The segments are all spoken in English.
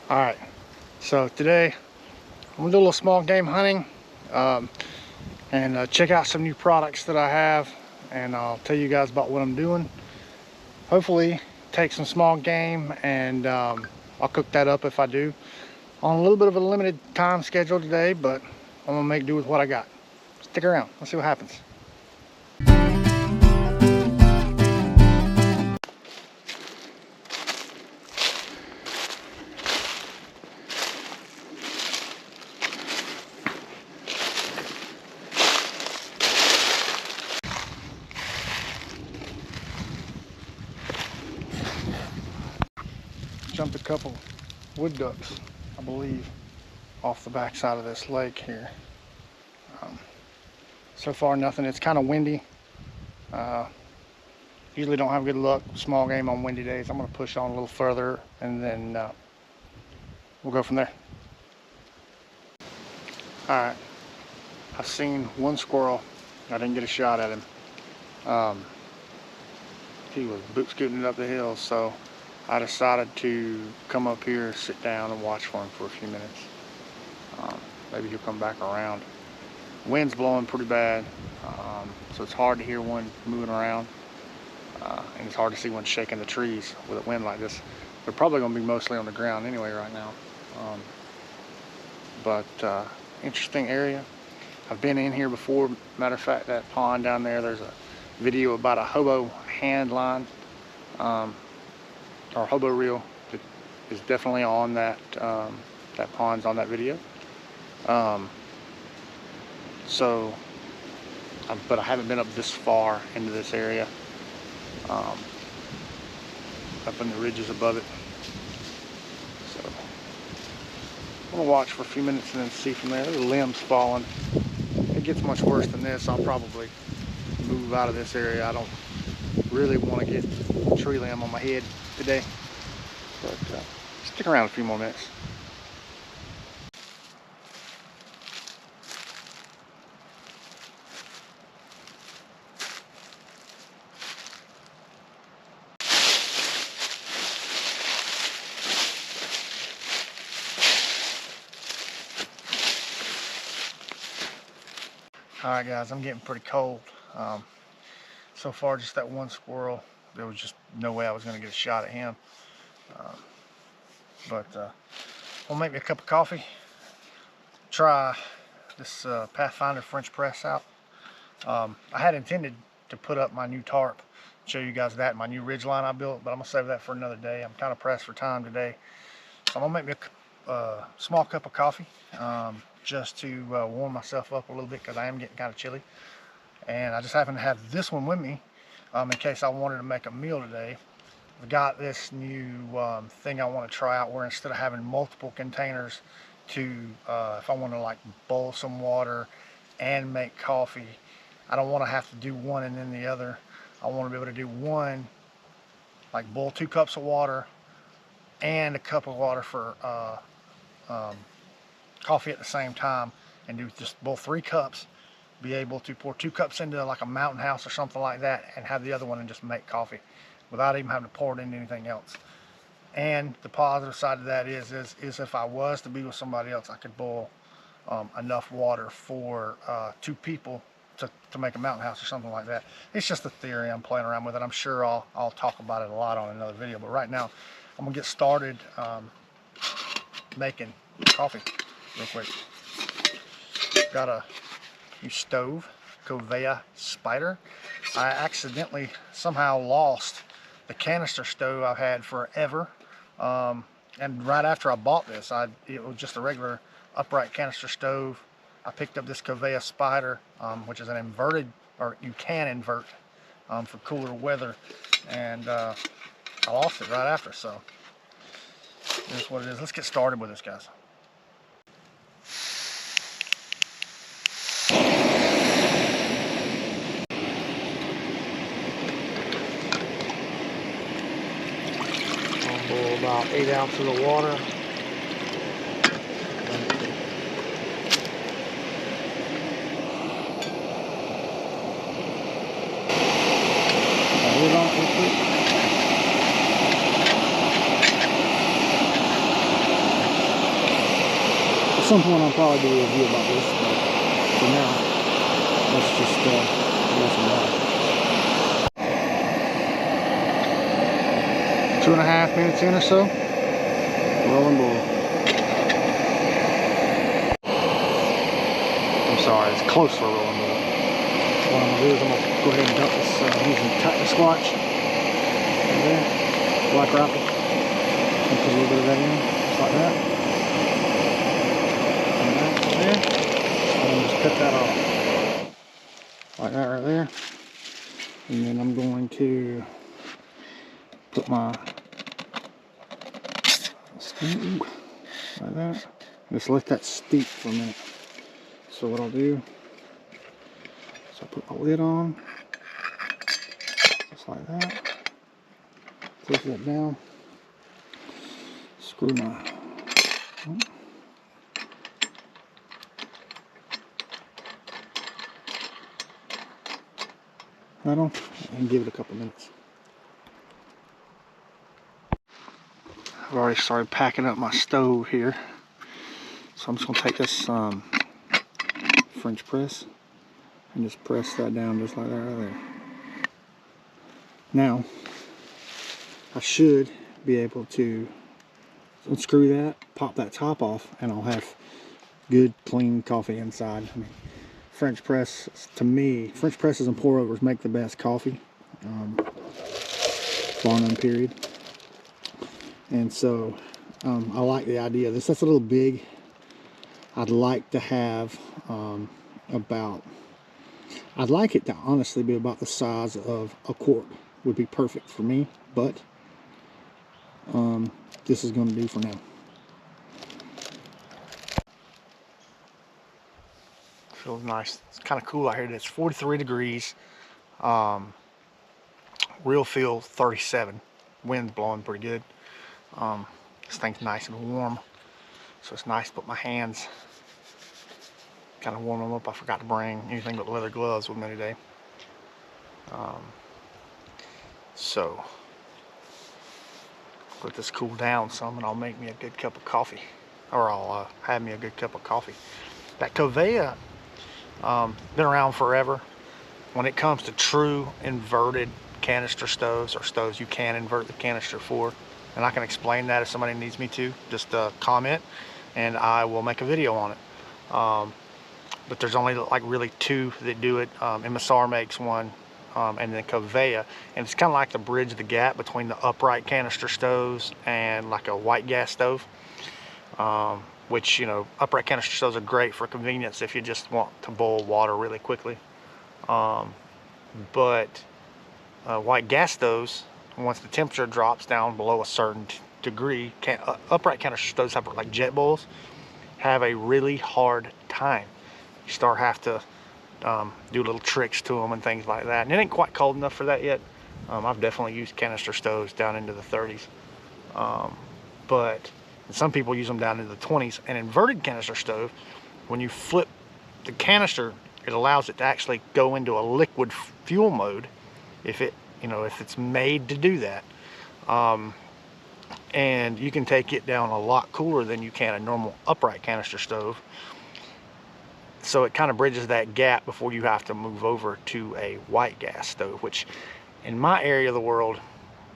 Alright, so today I'm gonna do a little small game hunting and check out some new products that I have, and I'll tell you guys about what I'm doing. Hopefully take some small game, and I'll cook that up if I do. On a little bit of a limited time schedule today, but I'm gonna make do with what I got. Stick around, let's see what happens. Jumped a couple wood ducks, I believe, off the back side of this lake here. So far nothing. It's kind of windy. Usually don't have good luck with small game on windy days. I'm going to push on a little further, and then we'll go from there. Alright, I've seen one squirrel. I didn't get a shot at him. He was boot scooting it up the hill, so I decided to come up here, sit down, and watch for him for a few minutes. Maybe he'll come back around. Wind's blowing pretty bad, so it's hard to hear one moving around, and it's hard to see one shaking the trees with a wind like this. They're probably going to be mostly on the ground anyway right now. But interesting area. I've been in here before. Matter of fact, that pond down there, there's a video about a hobo hand line, or hobo reel that is definitely on that. That pond's on that video. But I haven't been up this far into this area, up in the ridges above it. So I'm gonna watch for a few minutes and then see from there. The limbs falling. If it gets much worse than this, I'll probably move out of this area. I don't really want to get a tree limb on my head today, but stick around a few more minutes. Alright guys, I'm getting pretty cold. So far just that one squirrel, there was just no way I was going to get a shot at him. I'll make me a cup of coffee, try this Pathfinder French press out. I had intended to put up my new tarp, show you guys that, my new ridge line I built, but I'm going to save that for another day. I'm kind of pressed for time today. So I'm going to make me a small cup of coffee, just to warm myself up a little bit, because I am getting kind of chilly. And I just happen to have this one with me in case I wanted to make a meal today. I've got this new thing I want to try out, where instead of having multiple containers to, if I want to like boil some water and make coffee, I don't want to have to do one and then the other. I want to be able to do one, like boil 2 cups of water and a cup of water for coffee at the same time, and do just boil 3 cups, be able to pour 2 cups into like a mountain house or something like that, and have the other one and just make coffee without even having to pour it into anything else. And the positive side of that is if I was to be with somebody else, I could boil enough water for 2 people to make a mountain house or something like that. It's just a theory. I'm playing around with it. I'm sure I'll talk about it a lot on another video, but right now I'm gonna get started making coffee real quick. Got a new stove, Covea Spider. I accidentally somehow lost the canister stove I've had forever, and right after I bought this, it was just a regular upright canister stove. I picked up this Covea Spider, which is an inverted, or you can invert for cooler weather, and I lost it right after. So here's what it is. Let's get started with this, guys. About 8 ounces of water. Hold on real quick. some point I'll probably do a review about this, but for now, let's just let some water. 2.5 minutes in or so. Roll and boil. I'm sorry, it's close for a roll and boil. What I'm going to do is I'm going to go ahead and dump this using Titan Squatch. Right there. Black wrapper. And put a little bit of that in, just like that. And that right there. And just cut that off. Like that right there. And then I'm going to put my steam like that. Just let that steep for a minute. So what I'll do is I'll put my lid on, just like that. Close that down. Screw my that on and give it a couple minutes. I've already started packing up my stove here, so I'm just going to take this French press and just press that down just like that right there. Now I should be able to unscrew that, pop that top off, and I'll have good clean coffee inside. I mean, French press, to me, French presses and pour overs make the best coffee, bar none period. And so I like the idea of this. That's a little big. I'd like to have I'd like it to honestly be about the size of a quart. Would be perfect for me, but this is going to do for now. Feels nice. It's kind of cool out here. It's 43 degrees. Real feel 37. Wind's blowing pretty good. This thing's nice and warm, so it's nice to put my hands, kind of warm them up. I forgot to bring anything but leather gloves with me today. So let this cool down some and I'll make me a good cup of coffee, or I'll have me a good cup of coffee. That Covea, been around forever. When it comes to true inverted canister stoves, or stoves you can invert the canister for, and I can explain that if somebody needs me to, just comment and I will make a video on it. But there's only like really two that do it. MSR makes one, and then Covea, and it's kind of like to bridge the gap between the upright canister stoves and like a white gas stove, which, you know, upright canister stoves are great for convenience if you just want to boil water really quickly, but white gas stoves, once the temperature drops down below a certain degree, upright canister stoves have, like jet boils, have a really hard time. You start have to do little tricks to them and things like that, and it ain't quite cold enough for that yet. I've definitely used canister stoves down into the 30s, but some people use them down into the 20s. An inverted canister stove, when you flip the canister, it allows it to actually go into a liquid fuel mode if it's made to do that, and you can take it down a lot cooler than you can a normal upright canister stove. So it kind of bridges that gap before you have to move over to a white gas stove, which in my area of the world,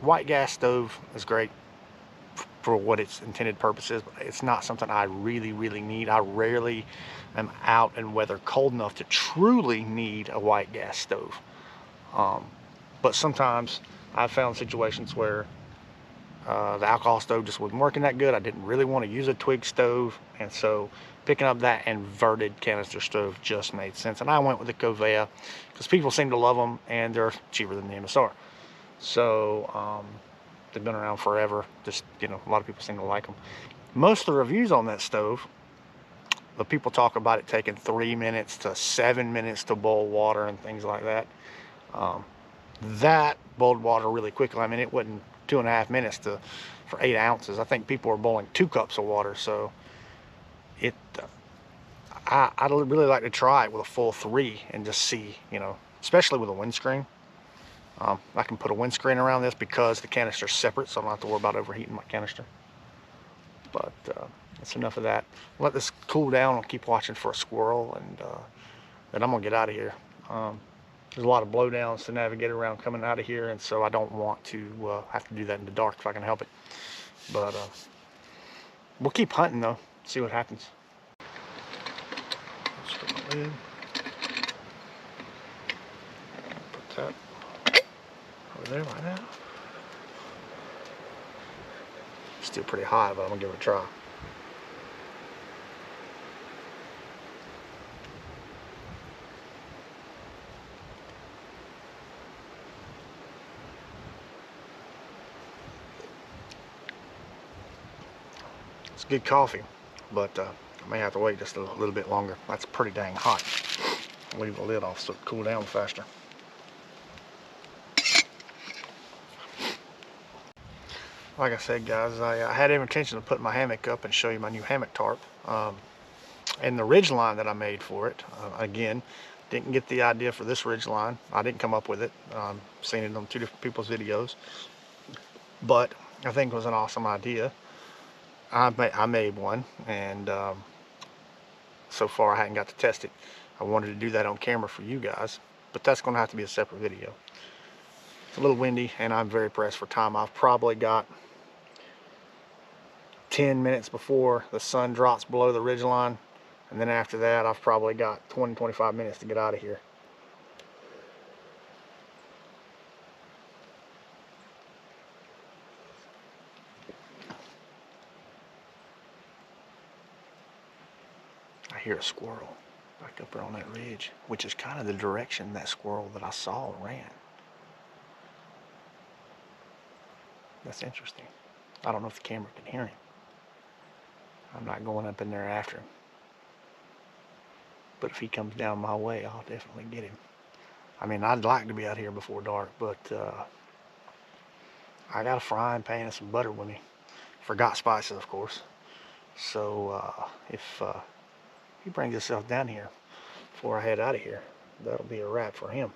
white gas stove is great for what its intended purpose is, but it's not something I really need. I rarely am out in weather cold enough to truly need a white gas stove. But sometimes I've found situations where the alcohol stove just wasn't working that good. I didn't really want to use a twig stove, and so picking up that inverted canister stove just made sense. And I went with the Covea because people seem to love them and they're cheaper than the MSR. So they've been around forever. Just, you know, a lot of people seem to like them. Most of the reviews on that stove, the people talk about it taking 3 minutes to 7 minutes to boil water and things like that. That boiled water really quickly. I mean, it wasn't 2.5 minutes for 8 ounces. I think people are boiling 2 cups of water. So I'd really like to try it with a full 3 and just see, you know, especially with a windscreen. I can put a windscreen around this because the canister's separate, so I don't have to worry about overheating my canister. But that's enough of that. Let this cool down. I'll keep watching for a squirrel, and then I'm gonna get out of here. There's a lot of blowdowns to navigate around coming out of here, and so I don't want to have to do that in the dark if I can help it. But we'll keep hunting though, see what happens. Let's put my lid. Put that over there right now. Still pretty high, but I'm gonna give it a try. It's good coffee, but I may have to wait just a little bit longer. That's pretty dang hot. I'll leave the lid off so it cool down faster. Like I said, guys, I had every intention of putting my hammock up and show you my new hammock tarp. And the ridge line that I made for it, again, didn't get the idea for this ridge line. I didn't come up with it. Seen it on 2 different people's videos. But I think it was an awesome idea. I made one, and so far I hadn't got to test it. I wanted to do that on camera for you guys, but that's going to have to be a separate video. It's a little windy, and I'm very pressed for time. I've probably got 10 minutes before the sun drops below the ridge line, and then after that I've probably got 20-25 minutes to get out of here. I hear a squirrel back up there on that ridge, which is kind of the direction that squirrel that I saw ran. That's interesting. I don't know if the camera can hear him. I'm not going up in there after him. But if he comes down my way, I'll definitely get him. I mean, I'd like to be out here before dark, but I got a frying pan and some butter with me. Forgot spices, of course. So if he brings himself down here before I head out of here, that'll be a wrap for him.